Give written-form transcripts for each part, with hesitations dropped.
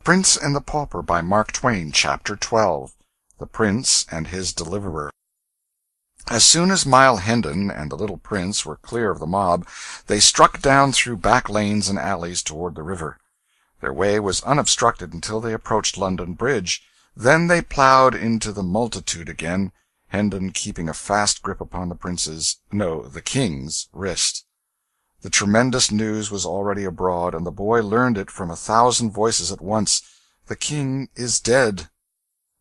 Prince and the Pauper by Mark Twain. Chapter 12. The Prince and His Deliverer. As soon as Miles Hendon and the little prince were clear of the mob, they struck down through back lanes and alleys toward the river. Their way was unobstructed until they approached London Bridge. Then they plowed into the multitude again, Hendon keeping a fast grip upon the king's wrist. The tremendous news was already abroad, and the boy learned it from 1,000 voices at once. The king is dead.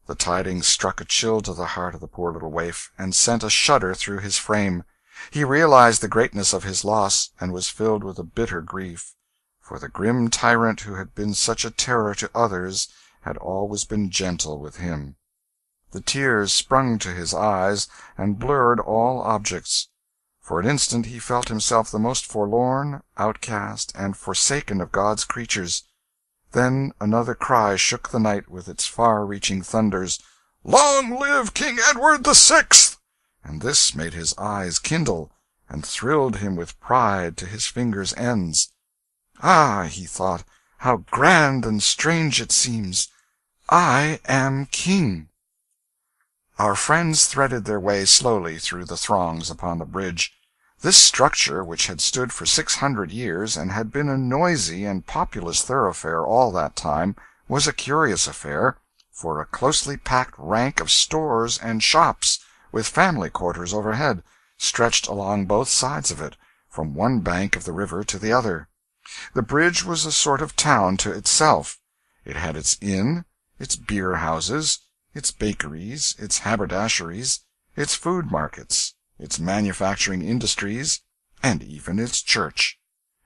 The tidings struck a chill to the heart of the poor little waif, and sent a shudder through his frame. He realized the greatness of his loss, and was filled with a bitter grief, for the grim tyrant who had been such a terror to others had always been gentle with him. The tears sprung to his eyes, and blurred all objects. For an instant he felt himself the most forlorn, outcast, and forsaken of God's creatures. Then another cry shook the night with its far-reaching thunders, "Long live King Edward the Sixth!" And this made his eyes kindle, and thrilled him with pride to his fingers' ends. "Ah," he thought, "how grand and strange it seems! I am king!" Our friends threaded their way slowly through the throngs upon the bridge. This structure, which had stood for 600 years, and had been a noisy and populous thoroughfare all that time, was a curious affair, for a closely packed rank of stores and shops, with family quarters overhead, stretched along both sides of it, from one bank of the river to the other. The bridge was a sort of town to itself. It had its inn, its beer-houses, its bakeries, its haberdasheries, its food markets, its manufacturing industries, and even its church.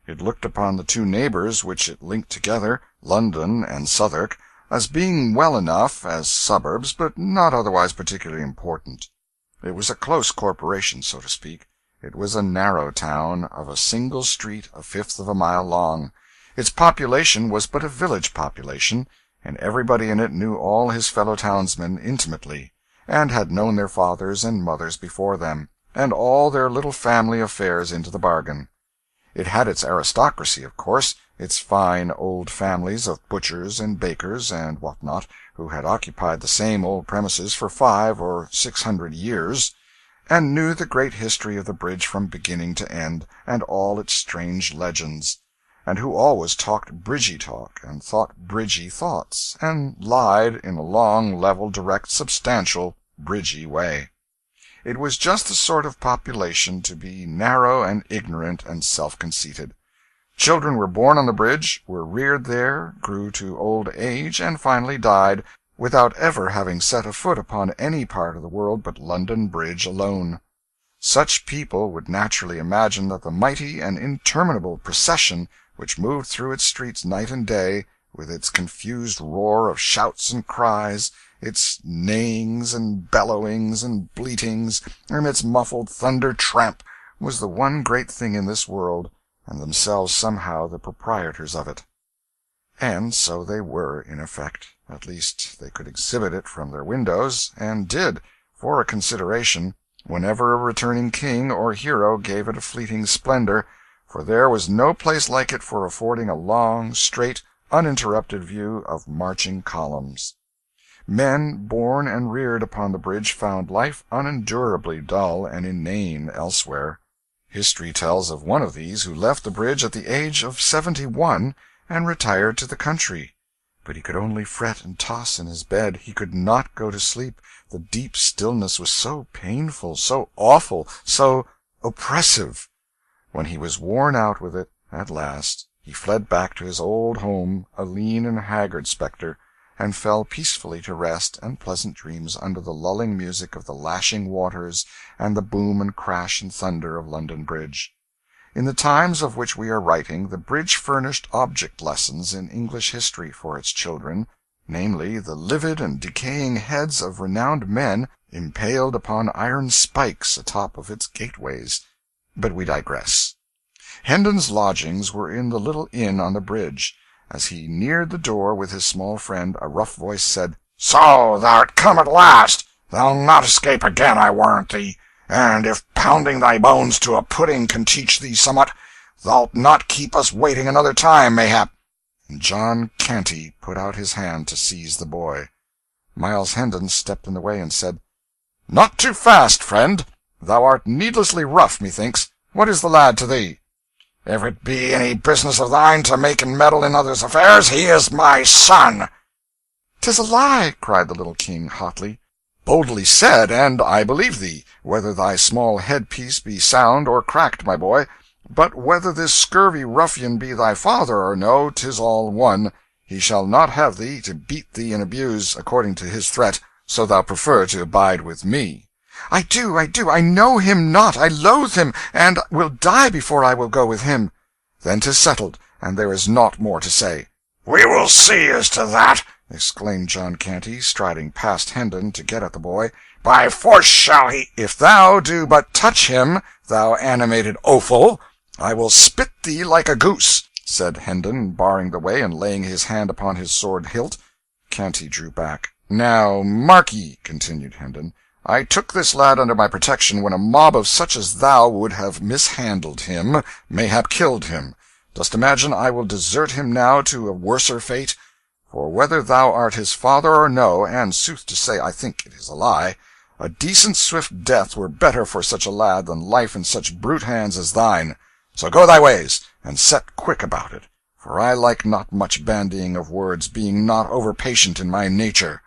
It looked upon the two neighbors which it linked together, London and Southwark, as being well enough as suburbs, but not otherwise particularly important. It was a close corporation, so to speak. It was a narrow town, of a single street 1/5 of a mile long. Its population was but a village population, and everybody in it knew all his fellow-townsmen intimately, and had known their fathers and mothers before them, and all their little family affairs into the bargain. It had its aristocracy, of course, its fine old families of butchers and bakers and what not, who had occupied the same old premises for 500 or 600 years, and knew the great history of the bridge from beginning to end, and all its strange legends, and who always talked bridgy talk, and thought bridgy thoughts, and lied in a long, level, direct, substantial, bridgy way. It was just the sort of population to be narrow and ignorant and self-conceited. Children were born on the bridge, were reared there, grew to old age, and finally died, without ever having set a foot upon any part of the world but London Bridge alone. Such people would naturally imagine that the mighty and interminable procession which moved through its streets night and day, with its confused roar of shouts and cries, its neighings and bellowings and bleatings, and its muffled thunder-tramp, was the one great thing in this world, and themselves somehow the proprietors of it. And so they were, in effect. At least they could exhibit it from their windows, and did, for a consideration, whenever a returning king or hero gave it a fleeting splendor, for there was no place like it for affording a long, straight, uninterrupted view of marching columns. Men born and reared upon the bridge found life unendurably dull and inane elsewhere. History tells of one of these who left the bridge at the age of 71 and retired to the country. But he could only fret and toss in his bed. He could not go to sleep. The deep stillness was so painful, so awful, so oppressive. When he was worn out with it, at last, he fled back to his old home, a lean and haggard spectre, and fell peacefully to rest and pleasant dreams under the lulling music of the lashing waters and the boom and crash and thunder of London Bridge. In the times of which we are writing, the bridge furnished object lessons in English history for its children, namely, the livid and decaying heads of renowned men impaled upon iron spikes atop of its gateways. But we digress. Hendon's lodgings were in the little inn on the bridge. As he neared the door with his small friend, a rough voice said, "So thou'rt come at last! Thou'll not escape again, I warrant thee. And if pounding thy bones to a pudding can teach thee somewhat, thou'lt not keep us waiting another time, mayhap." and John Canty put out his hand to seize the boy. Miles Hendon stepped in the way and said, "Not too fast, friend. Thou art needlessly rough, methinks. What is the lad to thee?" "If it be any business of thine to make and meddle in others' affairs, he is my son." "'Tis a lie!" cried the little king hotly. "Boldly said, and I believe thee, whether thy small head-piece be sound or cracked, my boy. But whether this scurvy ruffian be thy father or no, 'tis all one. He shall not have thee to beat thee and abuse, according to his threat, so thou prefer to abide with me." I do. I know him not. I loathe him, and will die before I will go with him." "Then 'tis settled, and there is naught more to say." "We will see as to that," exclaimed John Canty, striding past Hendon to get at the boy. "By force shall he—" "If thou do but touch him, thou animated offal, I will spit thee like a goose," said Hendon, barring the way and laying his hand upon his sword hilt. Canty drew back. "Now mark ye," continued Hendon, "I took this lad under my protection when a mob of such as thou would have mishandled him, mayhap killed him. Dost imagine I will desert him now to a worser fate? For whether thou art his father or no, and sooth to say I think it is a lie, a decent swift death were better for such a lad than life in such brute hands as thine. So go thy ways, and set quick about it, for I like not much bandying of words, being not over-patient in my nature."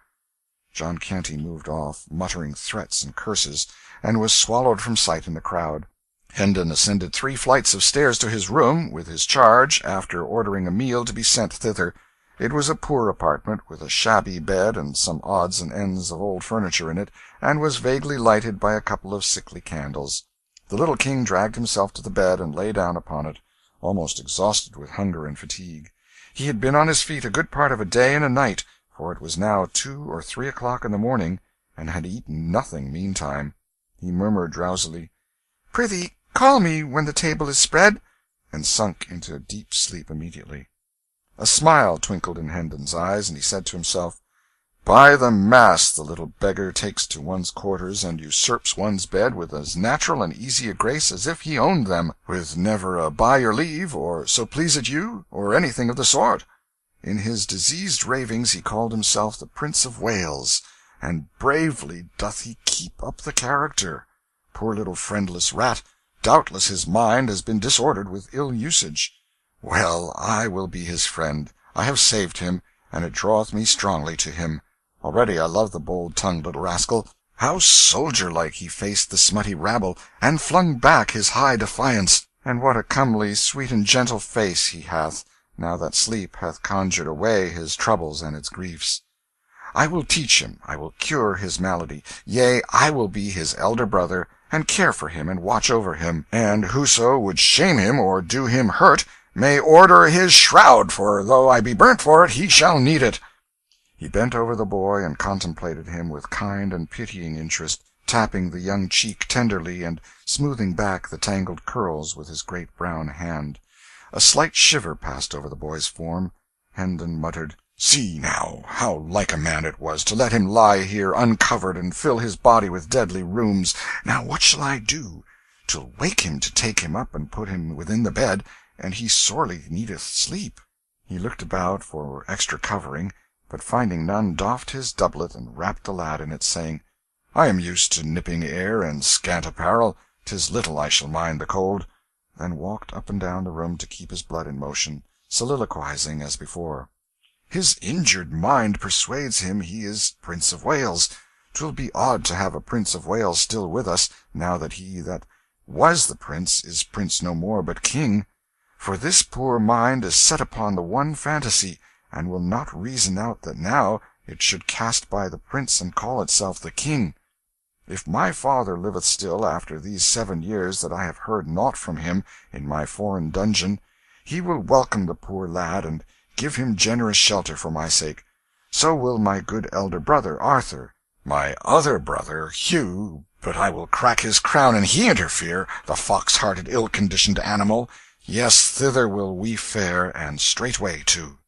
John Canty moved off, muttering threats and curses, and was swallowed from sight in the crowd. Hendon ascended 3 flights of stairs to his room, with his charge, after ordering a meal to be sent thither. It was a poor apartment, with a shabby bed and some odds and ends of old furniture in it, and was vaguely lighted by a couple of sickly candles. The little king dragged himself to the bed and lay down upon it, almost exhausted with hunger and fatigue. He had been on his feet a good part of a day and a night, for it was now 2 or 3 o'clock in the morning, and had eaten nothing meantime. He murmured drowsily, "Prithee, call me when the table is spread," and sunk into a deep sleep immediately. A smile twinkled in Hendon's eyes, and he said to himself, "By the mass, the little beggar takes to one's quarters and usurps one's bed with as natural and easy a grace as if he owned them, with never a by your leave, or so please it you, or anything of the sort. In his diseased ravings he called himself the Prince of Wales, and bravely doth he keep up the character. Poor little friendless rat, doubtless his mind has been disordered with ill usage. Well, I will be his friend. I have saved him, and it draweth me strongly to him. Already I love the bold-tongued little rascal. How soldier-like he faced the smutty rabble, and flung back his high defiance! And what a comely, sweet, and gentle face he hath, now that sleep hath conjured away his troubles and its griefs. I will teach him, I will cure his malady, yea, I will be his elder brother, and care for him and watch over him, and whoso would shame him or do him hurt may order his shroud, for though I be burnt for it, he shall need it." He bent over the boy and contemplated him with kind and pitying interest, tapping the young cheek tenderly and smoothing back the tangled curls with his great brown hand. A slight shiver passed over the boy's form. Hendon muttered, "See, now, how like a man it was to let him lie here uncovered and fill his body with deadly rheums. Now what shall I do? 'Twill wake him to take him up and put him within the bed, and he sorely needeth sleep." He looked about for extra covering, but finding none, doffed his doublet and wrapped the lad in it, saying, "I am used to nipping air and scant apparel. 'Tis little I shall mind the cold," then walked up and down the room to keep his blood in motion, soliloquizing as before. "His injured mind persuades him he is Prince of Wales. 'Twill be odd to have a Prince of Wales still with us, now that he that was the prince is prince no more but king. For this poor mind is set upon the one fantasy, and will not reason out that now it should cast by the prince and call itself the king. If my father liveth still, after these 7 years that I have heard naught from him in my foreign dungeon, he will welcome the poor lad, and give him generous shelter for my sake. So will my good elder brother, Arthur. My other brother, Hugh, but I will crack his crown and he interfere, the fox-hearted, ill-conditioned animal. Yes, thither will we fare, and straightway, too."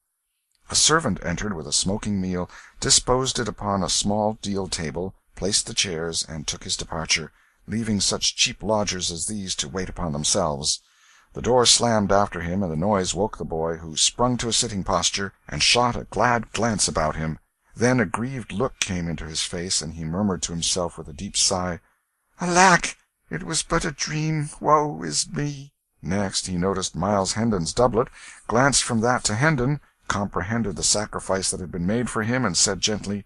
A servant entered with a smoking meal, disposed it upon a small deal table, placed the chairs, and took his departure, leaving such cheap lodgers as these to wait upon themselves. The door slammed after him, and the noise woke the boy, who sprung to a sitting posture and shot a glad glance about him. Then a grieved look came into his face, and he murmured to himself with a deep sigh, "Alack, it was but a dream, woe is me!" Next he noticed Miles Hendon's doublet, glanced from that to Hendon, comprehended the sacrifice that had been made for him, and said gently,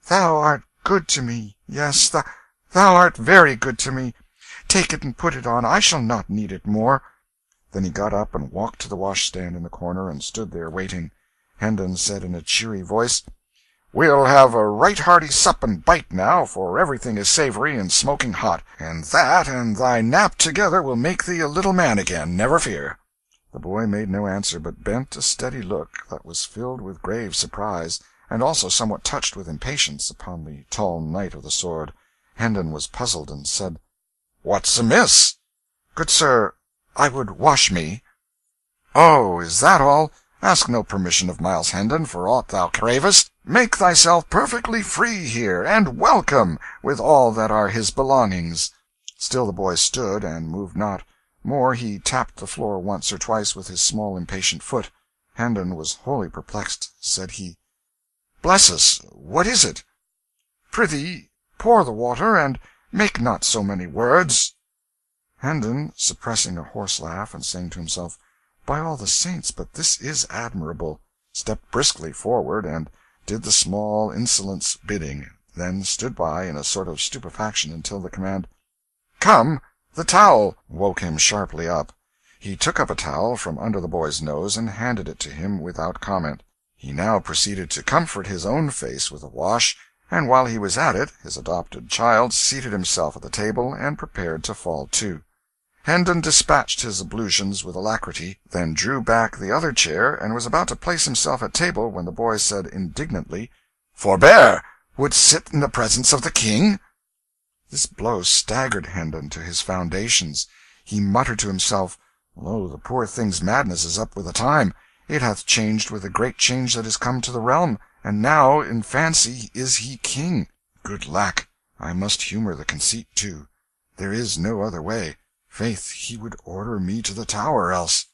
"Thou art good to me, yes, thou art very good to me. Take it and put it on, I shall not need it more." Then he got up and walked to the washstand in the corner, and stood there waiting. Hendon said in a cheery voice, "We'll have a right hearty sup and bite now, for everything is savory and smoking hot, and that and thy nap together will make thee a little man again, never fear." The boy made no answer, but bent a steady look that was filled with grave surprise, and also somewhat touched with impatience, upon the tall knight of the sword. Hendon was puzzled, and said, "What's amiss?" "Good sir, I would wash me." "Oh, is that all? Ask no permission of Miles Hendon for aught thou cravest. Make thyself perfectly free here, and welcome, with all that are his belongings." Still the boy stood, and moved not. More, he tapped the floor once or twice with his small impatient foot. Hendon was wholly perplexed. Said he, "Bless us, what is it?" "Prithee, pour the water, and make not so many words." Hendon, suppressing a hoarse laugh, and saying to himself, "By all the saints, but this is admirable," stepped briskly forward, and did the small insolent's bidding, then stood by in a sort of stupefaction until the command, "Come, the towel," woke him sharply up. He took up a towel from under the boy's nose, and handed it to him without comment. He now proceeded to comfort his own face with a wash, and while he was at it, his adopted child seated himself at the table, and prepared to fall to. Hendon dispatched his ablutions with alacrity, then drew back the other chair, and was about to place himself at table, when the boy said indignantly, "Forbear! Wouldst sit in the presence of the king?" This blow staggered Hendon to his foundations. He muttered to himself, "Lo, the poor thing's madness is up with the time. It hath changed with the great change that is come to the realm, and now in fancy is he king. Good lack, I must humour the conceit too. There is no other way. Faith, he would order me to the Tower else."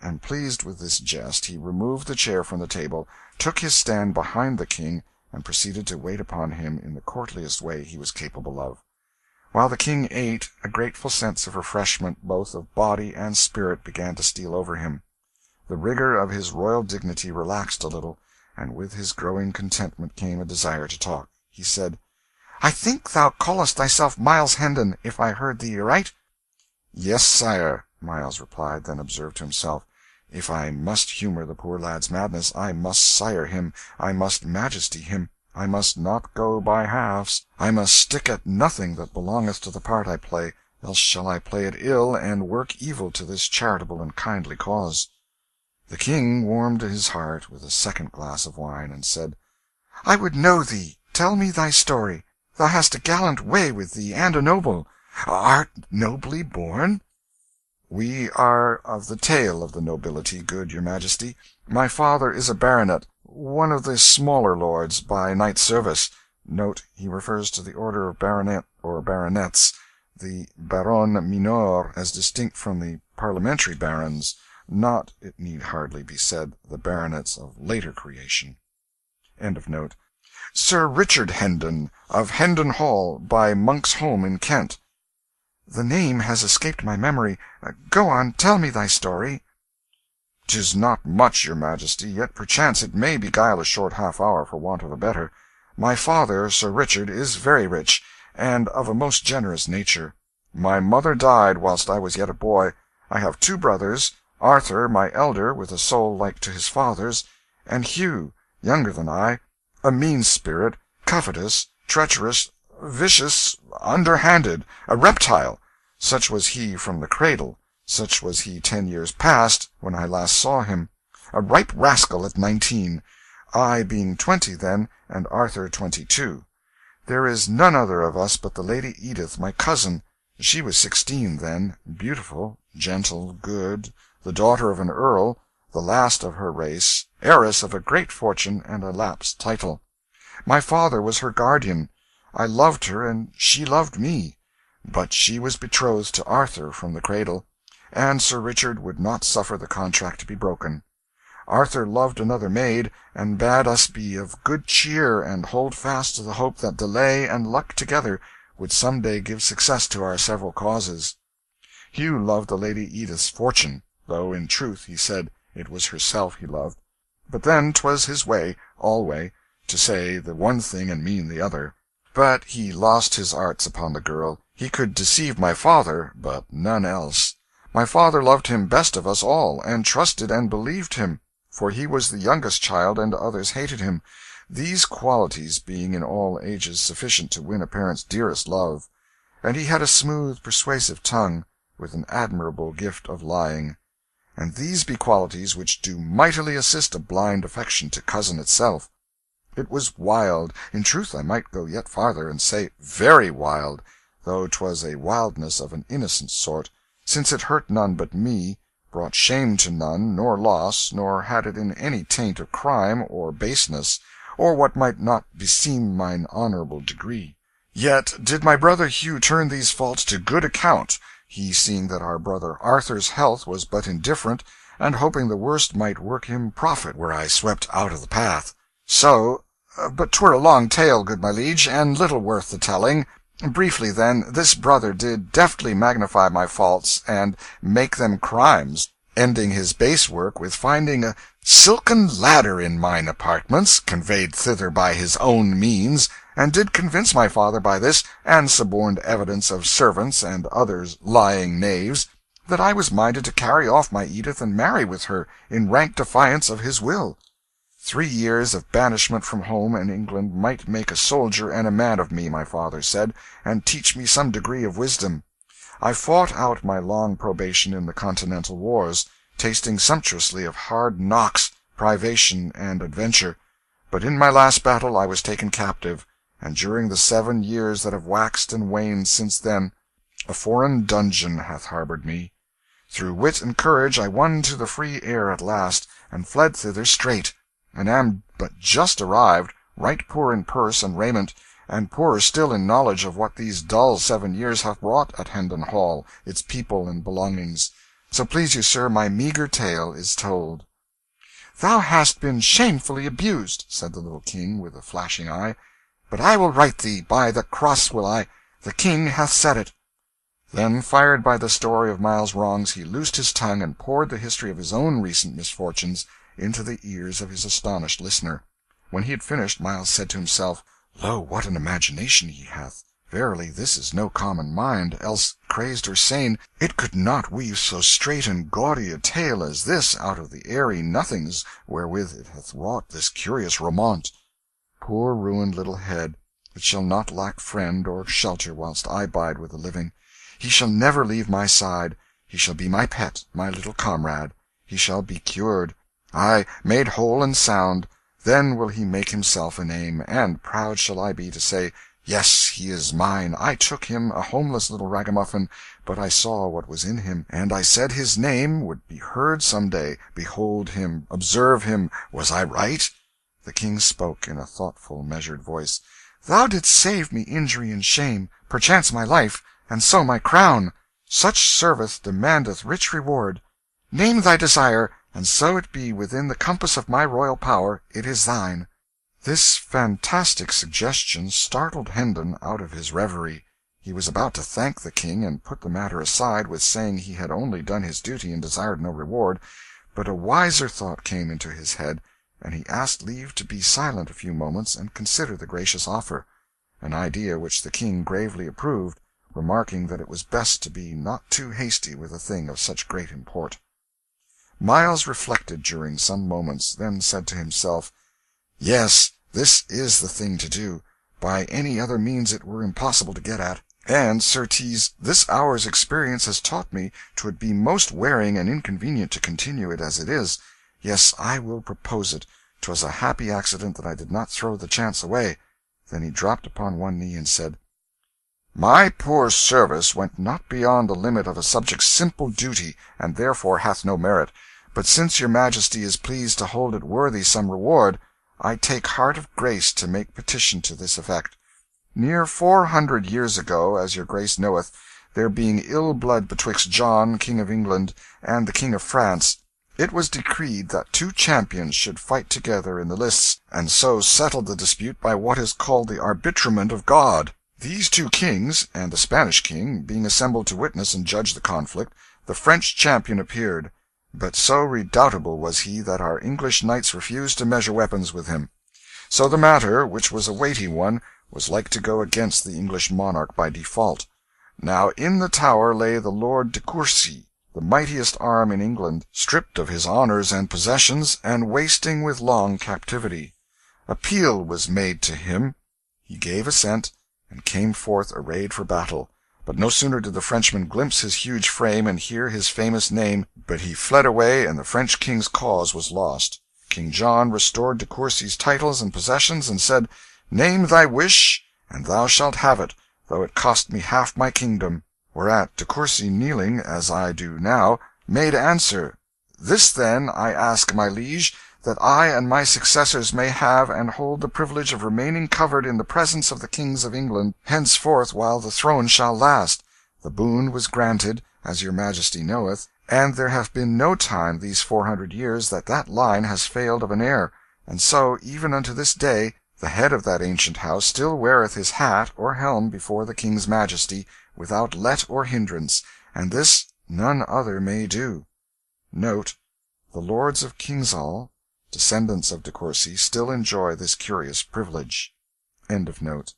And pleased with this jest, he removed the chair from the table, took his stand behind the king, and proceeded to wait upon him in the courtliest way he was capable of. While the king ate, a grateful sense of refreshment both of body and spirit began to steal over him. The rigour of his royal dignity relaxed a little, and with his growing contentment came a desire to talk. He said, "I think thou callest thyself Miles Hendon, if I heard thee aright?" "Yes, sire," Miles replied, then observed to himself, "If I must humour the poor lad's madness, I must sire him, I must majesty him, I must not go by halves, I must stick at nothing that belongeth to the part I play, else shall I play it ill, and work evil to this charitable and kindly cause." The king warmed his heart with a second glass of wine, and said, "I would know thee. Tell me thy story. Thou hast a gallant way with thee, and a noble. Art nobly born?" "We are of the tail of the nobility, good your majesty. My father is a baronet, one of the smaller lords, by knight service." Note, he refers to the order of baronet or baronets, the baron minor, as distinct from the parliamentary barons, not, it need hardly be said, the baronets of later creation. End of note. "Sir Richard Hendon, of Hendon Hall, by Monk's Holm in Kent." "The name has escaped my memory. Go on, tell me thy story." "'Tis not much, your majesty, yet perchance it may beguile a short half-hour for want of a better. My father, Sir Richard, is very rich, and of a most generous nature. My mother died whilst I was yet a boy. I have two brothers, Arthur, my elder, with a soul like to his father's, and Hugh, younger than I, a mean spirit, covetous, treacherous, vicious, underhanded, a reptile. Such was he from the cradle. Such was he 10 years past, when I last saw him. A ripe rascal at 19, I being 20 then, and Arthur 22. There is none other of us but the Lady Edith, my cousin. She was 16 then, beautiful, gentle, good, the daughter of an earl, the last of her race, heiress of a great fortune and a lapsed title. My father was her guardian. I loved her, and she loved me. But she was betrothed to Arthur from the cradle, and Sir Richard would not suffer the contract to be broken. Arthur loved another maid, and bade us be of good cheer and hold fast to the hope that delay and luck together would some day give success to our several causes. Hugh loved the Lady Edith's fortune, though in truth he said it was herself he loved. But then 'twas his way, alway, to say the one thing and mean the other. But he lost his arts upon the girl. He could deceive my father, but none else. My father loved him best of us all, and trusted and believed him, for he was the youngest child and others hated him, these qualities being in all ages sufficient to win a parent's dearest love. And he had a smooth, persuasive tongue, with an admirable gift of lying. And these be qualities which do mightily assist a blind affection to cozen itself. It was wild, in truth I might go yet farther, and say very wild, though 'twas a wildness of an innocent sort, since it hurt none but me, brought shame to none, nor loss, nor had it in any taint of crime or baseness, or what might not beseem mine honourable degree. Yet did my brother Hugh turn these faults to good account, he seeing that our brother Arthur's health was but indifferent, and hoping the worst might work him profit were I swept out of the path. So, but 'twere a long tale, good my liege, and little worth the telling. Briefly, then, this brother did deftly magnify my faults, and make them crimes, ending his base work with finding a silken ladder in mine apartments, conveyed thither by his own means, and did convince my father by this, and suborned evidence of servants and others lying knaves, that I was minded to carry off my Edith and marry with her, in rank defiance of his will. 3 years of banishment from home and England might make a soldier and a man of me, my father said, and teach me some degree of wisdom. I fought out my long probation in the Continental wars, tasting sumptuously of hard knocks, privation, and adventure. But in my last battle I was taken captive, and during the 7 years that have waxed and waned since then, a foreign dungeon hath harboured me. Through wit and courage I won to the free air at last, and fled thither straight, and am but just arrived, right poor in purse and raiment, and poorer still in knowledge of what these dull 7 years have wrought at Hendon Hall, its people and belongings. So please you, sir, my meagre tale is told. "Thou hast been shamefully abused," said the little king, with a flashing eye. "But I will right thee, by the cross will I. The king hath said it." Then, fired by the story of Miles's wrongs, he loosed his tongue and poured the history of his own recent misfortunes into the ears of his astonished listener. When he had finished, Miles said to himself, "Lo, what an imagination he hath! Verily this is no common mind, else, crazed or sane, it could not weave so straight and gaudy a tale as this out of the airy nothings wherewith it hath wrought this curious romaunt. Poor ruined little head, it shall not lack friend or shelter whilst I bide with the living. He shall never leave my side. He shall be my pet, my little comrade. He shall be cured, ay, made whole and sound. Then will he make himself a name, and proud shall I be to say, Yes, he is mine. I took him, a homeless little ragamuffin, but I saw what was in him, and I said his name would be heard some day. Behold him, observe him. Was I right?" The king spoke in a thoughtful, measured voice. "Thou didst save me injury and shame, perchance my life, and so my crown. Such service demandeth rich reward. Name thy desire, and so it be within the compass of my royal power, it is thine." This fantastic suggestion startled Hendon out of his reverie. He was about to thank the king and put the matter aside, with saying he had only done his duty and desired no reward, but a wiser thought came into his head, and he asked leave to be silent a few moments and consider the gracious offer, an idea which the king gravely approved, remarking that it was best to be not too hasty with a thing of such great import. Miles reflected during some moments, then said to himself, "Yes, this is the thing to do. By any other means it were impossible to get at. And, certes, this hour's experience has taught me 'twould be most wearing and inconvenient to continue it as it is. Yes, I will propose it. 'Twas a happy accident that I did not throw the chance away." Then he dropped upon one knee and said, "My poor service went not beyond the limit of a subject's simple duty, and therefore hath no merit. But since your majesty is pleased to hold it worthy some reward, I take heart of grace to make petition to this effect. Near 400 years ago, as your grace knoweth, there being ill blood betwixt John, King of England, and the King of France, it was decreed that two champions should fight together in the lists, and so settle the dispute by what is called the arbitrament of God. These two kings, and the Spanish king, being assembled to witness and judge the conflict, the French champion appeared, but so redoubtable was he that our English knights refused to measure weapons with him. So the matter, which was a weighty one, was like to go against the English monarch by default. Now in the Tower lay the Lord de Courcy, the mightiest arm in England, stripped of his honours and possessions, and wasting with long captivity. Appeal was made to him. He gave assent, and came forth arrayed for battle. But no sooner did the Frenchman glimpse his huge frame and hear his famous name, but he fled away, and the French king's cause was lost. King John restored de Courcy's titles and possessions, and said, "Name thy wish, and thou shalt have it, though it cost me half my kingdom." Whereat de Courcy, kneeling, as I do now, made answer, "This then I ask, my liege, that I and my successors may have and hold the privilege of remaining covered in the presence of the kings of England henceforth while the throne shall last. The boon was granted, as your majesty knoweth, and there hath been no time these 400 years that that line has failed of an heir, and so, even unto this day, the head of that ancient house still weareth his hat or helm before the king's majesty, without let or hindrance, and this none other may do. Note, the lords of Kingsall, descendants of de Courcy, still enjoy this curious privilege. End of note.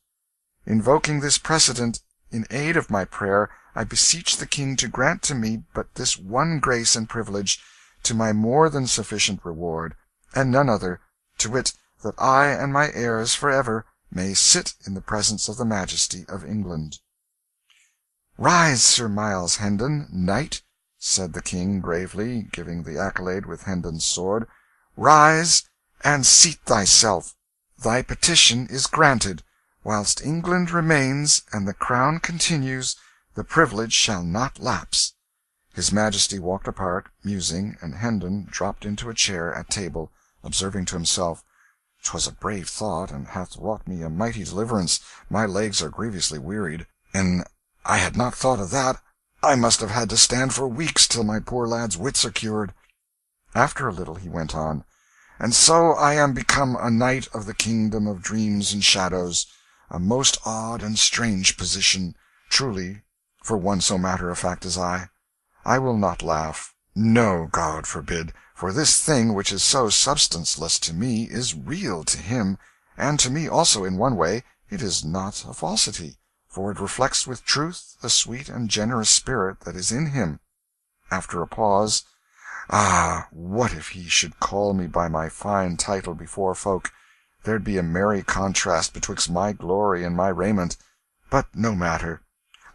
Invoking this precedent in aid of my prayer, I beseech the king to grant to me but this one grace and privilege, to my more than sufficient reward, and none other, to wit, that I and my heirs for ever may sit in the presence of the majesty of England." "Rise, Sir Miles Hendon, knight," said the king gravely, giving the accolade with Hendon's sword. "Rise, and seat thyself. Thy petition is granted. Whilst England remains, and the crown continues, the privilege shall not lapse." His majesty walked apart, musing, and Hendon dropped into a chair at table, observing to himself, "'Twas a brave thought, and hath wrought me a mighty deliverance. My legs are grievously wearied. An I had not thought of that, I must have had to stand for weeks till my poor lad's wits are cured." After a little he went on, "And so I am become a knight of the kingdom of dreams and shadows, a most odd and strange position, truly, for one so matter-of-fact as I. I will not laugh. No, God forbid, for this thing which is so substanceless to me is real to him, and to me also in one way. It is not a falsity, for it reflects with truth the sweet and generous spirit that is in him." After a pause, "Ah, what if he should call me by my fine title before folk? There'd be a merry contrast betwixt my glory and my raiment. But no matter.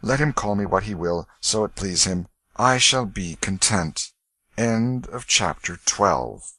Let him call me what he will, so it please him. I shall be content." End of chapter 12.